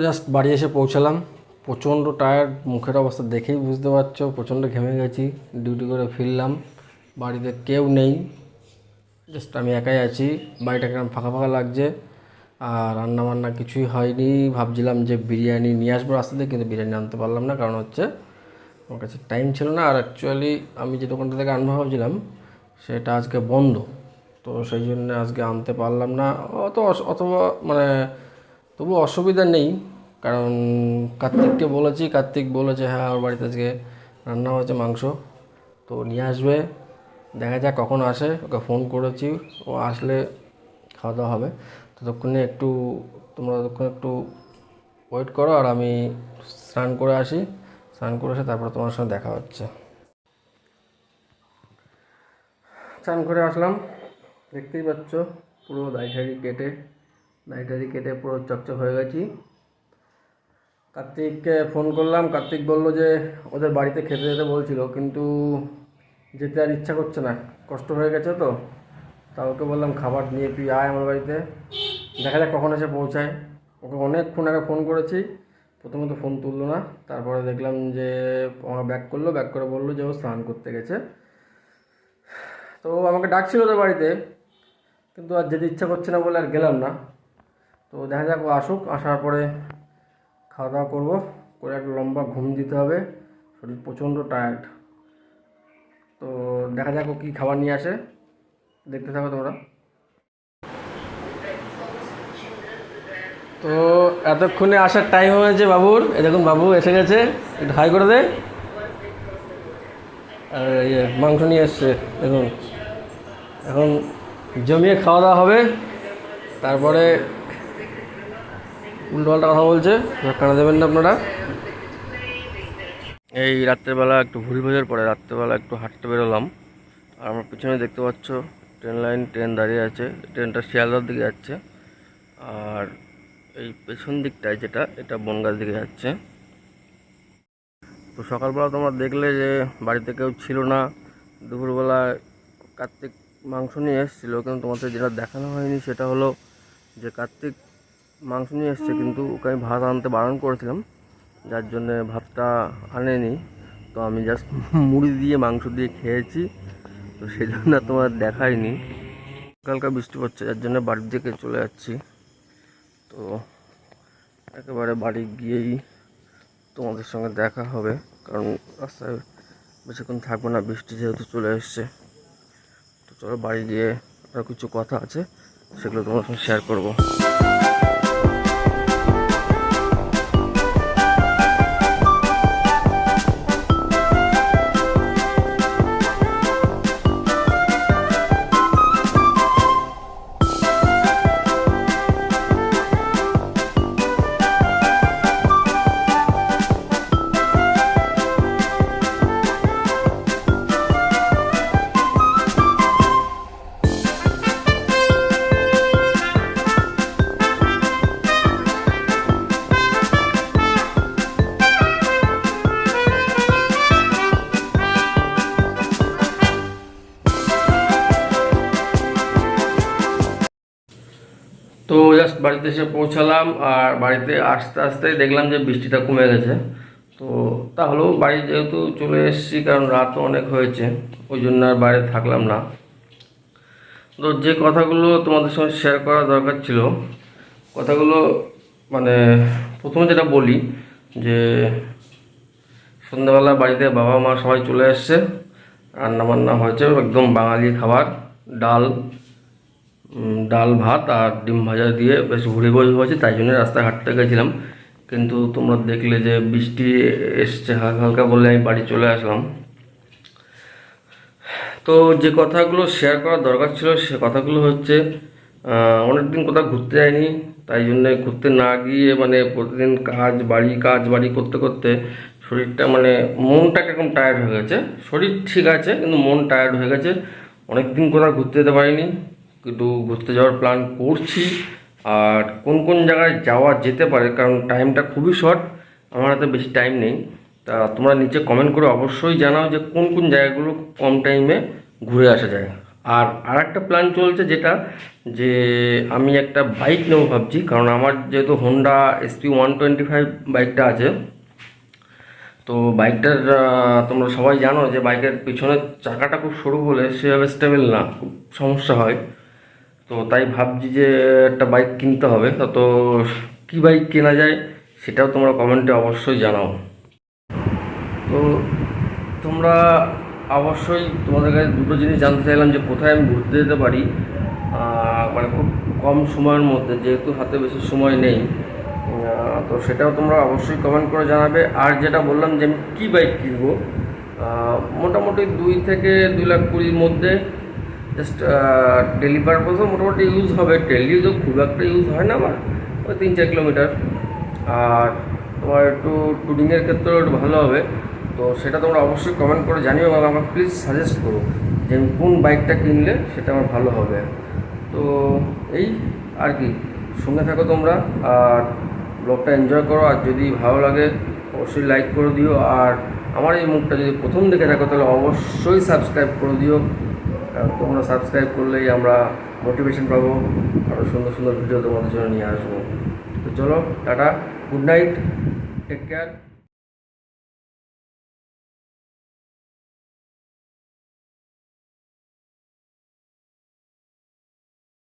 Just বাড়ি এসে পৌঁছালাম। প্রচণ্ড টায়ার্ড, মুখের অবস্থা দেখেই বুঝতে পারছো, প্রচণ্ড ঘেমে গেছি। ডিউটি করে ফিরলাম, বাড়িতে কেউ নেই, জাস্ট আমি একাই আছি। বাড়িটা কেমন ফাঁকা ফাঁকা লাগছে। আর রান্না বান্না কিছুই হয়নি। ভাবছিলাম যে বিরিয়ানি নিয়ে আসবো রাস্তাতে, কিন্তু বিরিয়ানি আনতে পারলাম না, কারণ হচ্ছে আমার কাছে টাইম ছিল না। আর অ্যাকচুয়ালি আমি যে দোকানটা থেকে আনবো ভাবছিলাম সেটা আজকে বন্ধ, তো সেই জন্য আজকে আনতে পারলাম না। অথবা মানে তবু অসুবিধা নেই, কারণ কার্তিককে বলেছি, কার্তিক বলেছে হ্যাঁ ওর বাড়িতে আজকে রান্না হয়েছে মাংস, তো নিয়ে আসবে। দেখা যাক কখন আসে, ওকে ফোন করেছি, ও আসলে খাওয়া দাওয়া হবে। ততক্ষণে তোমরা ততক্ষণ একটু ওয়েট করো, আর আমি স্নান করে আসি। স্নান করে এসে তারপরে তোমার সঙ্গে দেখা হচ্ছে। স্নান করে আসলাম, দেখতেই পাচ্ছ পুরো দাড়ি কেটে পুরো চকচক হয়ে গেছি। কার্তিককে ফোন করলাম, কার্তিক বললো যে ওদের বাড়িতে খেতে যেতে বলছিল, কিন্তু যেতে আর ইচ্ছা করছে না, কষ্ট হয়ে গেছে তো। তা ওকে বললাম খাবার নিয়ে তুই আয় আমার বাড়িতে, দেখা যাক কখন এসে পৌঁছায়। ওকে অনেকক্ষণ আগে ফোন করেছি, প্রথমে তো ফোন তুললো না, তারপরে দেখলাম যে আমার ব্যাক করে বললো যে ও স্নান করতে গেছে। তো আমাকে ডাকছিল ওদের বাড়িতে, কিন্তু আর যেতে ইচ্ছা করছে না বলে আর গেলাম না। তো দেখা যাক ও আসুক, আসার পরে খাওয়া দাওয়া করবো, করে একটা লম্বা ঘুম দিতে হবে, শরীর প্রচণ্ড টায়ার্ড। তো দেখা যাক ও কী খাবার নিয়ে আসে, দেখতে থাকো তোমরা। তো এতক্ষণে আসার টাইম হয়েছে বাবুর, এই দেখুন বাবু এসে গেছে, একটু হাই করে দে। আর মাংস নিয়ে এসছে দেখুন, এখন জমিয়ে খাওয়া দাওয়া হবে। তারপরে উল্টোপাল্টা কথা বলছে, কানা দেবেন না আপনারা। এই রাত্রেবেলা একটু ভুল ভোজের পরে রাত্রেবেলা একটু হাঁটতে বেরোলাম। আর আমার পিছনে দেখতে পাচ্ছ ট্রেন দাঁড়িয়ে আছে, ট্রেনটা শিয়ালদার দিকে যাচ্ছে। আর এই পেছন দিকটায় এটা বনগাঁর দিকে যাচ্ছে। তো সকালবেলা তোমরা দেখলে যে বাড়িতে কেউ ছিল না, দুপুরবেলা কার্তিক মাংস নিয়ে এসেছিলো, কিন্তু তোমাদের যেটা দেখানো হয়নি সেটা হলো যে কার্তিক মাংস নিয়ে এসছে, কিন্তু ওকে আমি ভাত আনতে বারণ করেছিলাম, যার জন্যে ভাতটা আনেনি। তো আমি জাস্ট মুড়ি দিয়ে মাংস দিয়ে খেয়েছি, তো সেই জন্য তোমার দেখাইনি। হালকা বৃষ্টি পড়ছে, যার জন্য বাড়ির দিকে চলে যাচ্ছি। তো একেবারে বাড়ি গিয়েই তোমাদের সঙ্গে দেখা হবে, কারণ রাস্তায় বেশিক্ষণ থাকবো না, বৃষ্টি যেহেতু চলে এসছে। তো চলো বাড়ি গিয়ে আরও কিছু কথা আছে, সেগুলো তোমার সঙ্গে শেয়ার করবো। তো জাস্ট বাড়িতে এসে পৌঁছালাম, আর বাড়িতে আস্তে আস্তে দেখলাম যে বৃষ্টিটা কমে গেছে। তো তাহলেও বাড়ি যেহেতু চলে এসেছি, কারণ রাতও অনেক হয়েছে, ওই জন্য আর বাইরে থাকলাম না। তো যে কথাগুলো তোমাদের সঙ্গে শেয়ার করা দরকার ছিল, কথাগুলো মানে প্রথমে যেটা বলি যে সন্ধ্যাবেলা বাড়িতে বাবা মা সবাই চলে এসছে, রান্নাবান্না হয়েছে একদম বাঙালি খাবার, ডাল ভাত আর ডিম ভাজা দিয়ে বেশ ভুড়ি ভোজ হয়েছে, তাই জন্য রাস্তায় হাঁটতে গেছিলাম। কিন্তু তোমরা দেখলে যে বৃষ্টি এসছে হালকা হালকা, বলে আমি বাড়ি চলে আসলাম। তো যে কথাগুলো শেয়ার করার দরকার ছিল সে কথাগুলো হচ্ছে, অনেকদিন কোথাও ঘুরতে যাইনি, তাই জন্যে ঘুরতে না গিয়ে মানে প্রতিদিন কাজ বাড়ি করতে করতে শরীরটা মানে মনটা কিরকম টায়ার্ড হয়ে গেছে। শরীর ঠিক আছে, কিন্তু মন টায়ার্ড হয়ে গেছে। অনেকদিন কোথাও ঘুরতে যেতে পারিনি, কিন্তু ঘুরতে যাওয়ার প্ল্যান করছি। আর কোন কোন জায়গায় যাওয়া যেতে পারে, কারণ টাইমটা খুবই শর্ট, আমার হাতে বেশি টাইম নেই। তা তোমরা নিচে কমেন্ট করে অবশ্যই জানাও যে কোন কোন জায়গাগুলো কম টাইমে ঘুরে আসা যায়। আর আরেকটা প্ল্যান চলছে, যেটা যে আমি একটা বাইক নেবো ভাবছি, কারণ আমার যেহেতু হোন্ডা SP125 বাইকটা আছে, তো বাইকটার তোমরা সবাই জানো যে বাইকের পিছনের চাকাটা খুব সরু বলে সেভাবে স্টেবল না, খুব সমস্যা হয়। তো তাই ভাবছি যে একটা বাইক কিনতে হবে। তো কী বাইক কেনা যায় সেটাও তোমরা কমেন্টে অবশ্যই জানাও। তো তোমরা অবশ্যই, তোমাদের কাছে দুটো জিনিস জানতে চাইলাম যে কোথায় আমি ঘুরতে যেতে পারি, মানে খুব কম সময়ের মধ্যে, যেহেতু হাতে বেশি সময় নেই। তো সেটাও তোমরা অবশ্যই কমেন্ট করে জানাবে। আর যেটা বললাম যে আমি কী বাইক কিনবো, মোটামুটি 2 থেকে 2,20,000 মধ্যে, জাস্ট ডেলি পারপাসও মোটামুটি ইউজ হবে, ডেলি তো খুব একটা ইউজ হয় না আমার, ওই 3-4 কিলোমিটার। আর তোমার একটু ট্যুরিংয়ের ক্ষেত্রেও একটু ভালো হবে। তো সেটা তোমরা অবশ্যই কমেন্ট করে জানিও এবং আমাকে প্লিজ সাজেস্ট করো যে আমি কোন বাইকটা কিনলে সেটা আমার ভালো হবে। তো এই আর কি, সঙ্গে থাকো তোমরা, আর ব্লগটা এনজয় করো। আর যদি ভালো লাগে অবশ্যই লাইক করে দিও। আর আমার এই মুখটা যদি প্রথম দেখে থাকো তাহলে অবশ্যই সাবস্ক্রাইব করে দিও, কারণ তোমরা সাবস্ক্রাইব করলেই আমরা মোটিভেশন পাবো, আরও সুন্দর সুন্দর ভিডিও তোমাদের জন্য নিয়ে আসবো। তো চলো, tata, good night, take care.